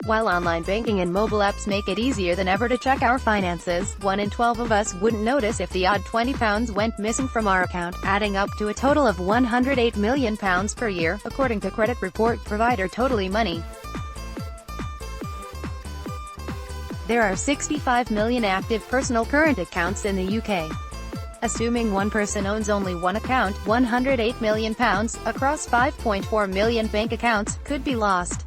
While online banking and mobile apps make it easier than ever to check our finances, 1 in 12 of us wouldn't notice if the odd £20 went missing from our account, adding up to a total of £108 million per year, according to credit report provider Totally Money. There are 65 million active personal current accounts in the UK. Assuming one person owns only one account, £108 million, across 5.4 million bank accounts, could be lost.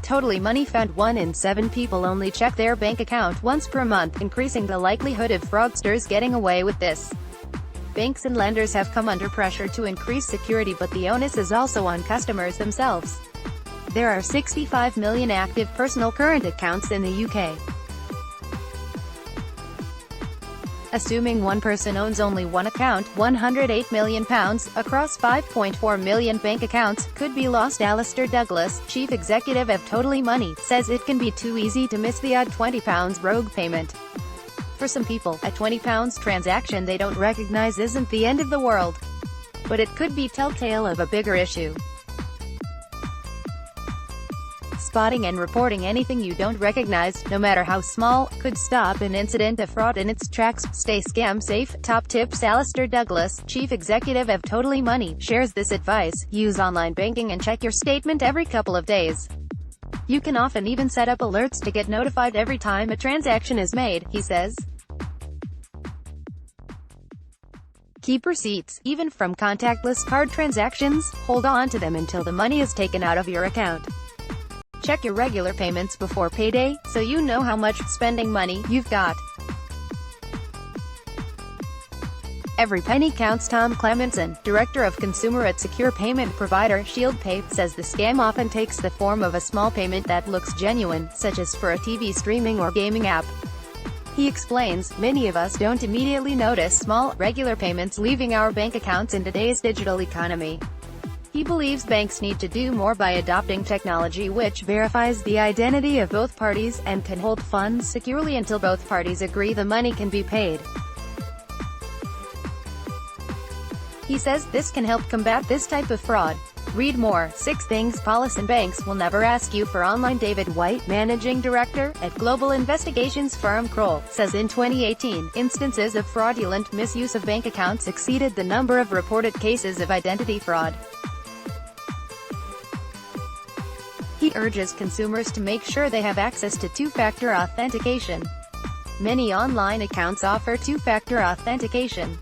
Totally Money found 1 in 7 people only check their bank account once per month, increasing the likelihood of fraudsters getting away with this. Banks and lenders have come under pressure to increase security, but the onus is also on customers themselves. There are 65 million active personal current accounts in the UK. Assuming one person owns only one account, £108 million, across 5.4 million bank accounts, could be lost. Alistair Douglas, chief executive of Totally Money, says it can be too easy to miss the odd £20 rogue payment. For some people, a £20 transaction they don't recognize isn't the end of the world. But it could be telltale of a bigger issue. Spotting and reporting anything you don't recognize, no matter how small, could stop an incident of fraud in its tracks. Stay scam safe. Top tips. Alistair Douglas, chief executive of Totally Money, shares this advice: use online banking and check your statement every couple of days. You can often even set up alerts to get notified every time a transaction is made, he says. Keep receipts, even from contactless card transactions. Hold on to them until the money is taken out of your account. Check your regular payments before payday, so you know how much spending money you've got. Every penny counts. Tom Clementson, director of consumer at secure payment provider ShieldPay, says the scam often takes the form of a small payment that looks genuine, such as for a TV streaming or gaming app. He explains, many of us don't immediately notice small, regular payments leaving our bank accounts in today's digital economy. He believes banks need to do more by adopting technology which verifies the identity of both parties, and can hold funds securely until both parties agree the money can be paid. He says this can help combat this type of fraud. Read more. 6 things police and banks will never ask you for online. David White, managing director at global investigations firm Kroll, says in 2018, instances of fraudulent misuse of bank accounts exceeded the number of reported cases of identity fraud. He urges consumers to make sure they have access to two-factor authentication. Many online accounts offer two-factor authentication.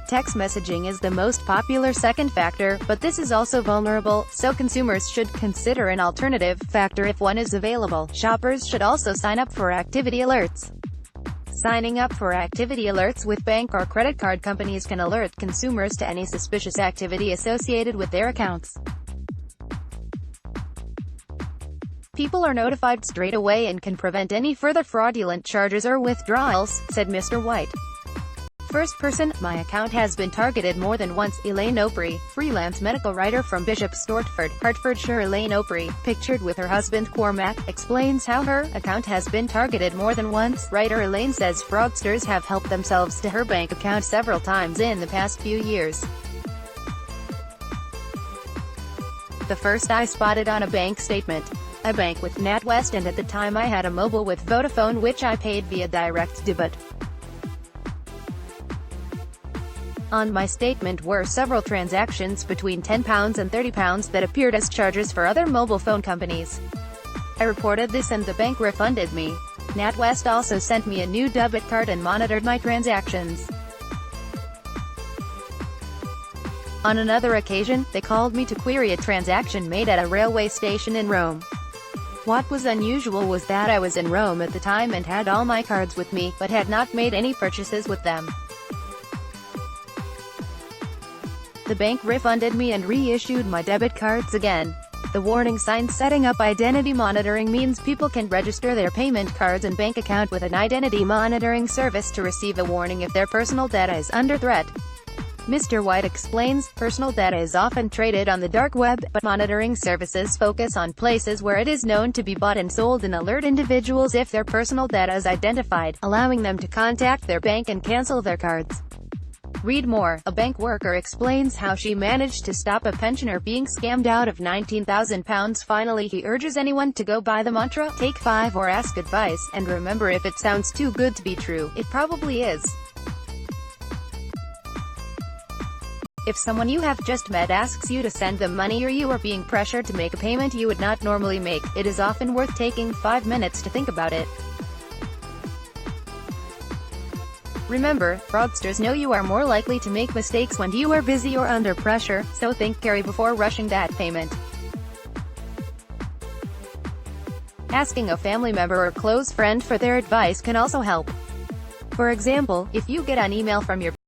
Text messaging is the most popular second factor, but this is also vulnerable, so consumers should consider an alternative factor if one is available. Shoppers should also sign up for activity alerts. Signing up for activity alerts with bank or credit card companies can alert consumers to any suspicious activity associated with their accounts. People are notified straight away and can prevent any further fraudulent charges or withdrawals, said Mr. White. First person, my account has been targeted more than once. Elaine Opry, freelance medical writer from Bishop Stortford, Hertfordshire. Elaine Opry, pictured with her husband Cormac, explains how her account has been targeted more than once. Writer Elaine says fraudsters have helped themselves to her bank account several times in the past few years. The first I spotted on a bank statement. I bank with NatWest, and at the time I had a mobile with Vodafone which I paid via direct debit. On my statement were several transactions between £10 and £30 that appeared as charges for other mobile phone companies. I reported this and the bank refunded me. NatWest also sent me a new debit card and monitored my transactions. On another occasion, they called me to query a transaction made at a railway station in Rome. What was unusual was that I was in Rome at the time and had all my cards with me, but had not made any purchases with them. The bank refunded me and reissued my debit cards again. The warning sign: setting up identity monitoring means people can register their payment cards and bank account with an identity monitoring service to receive a warning if their personal data is under threat. Mr. White explains, personal data is often traded on the dark web, but monitoring services focus on places where it is known to be bought and sold and alert individuals if their personal data is identified, allowing them to contact their bank and cancel their cards. Read more. A bank worker explains how she managed to stop a pensioner being scammed out of £19,000. Finally, he urges anyone to go by the mantra, take 5 or ask advice, and remember, if it sounds too good to be true, it probably is. If someone you have just met asks you to send them money, or you are being pressured to make a payment you would not normally make, it is often worth taking 5 minutes to think about it. Remember, fraudsters know you are more likely to make mistakes when you are busy or under pressure, so think carefully before rushing that payment. Asking a family member or close friend for their advice can also help. For example, if you get an email from your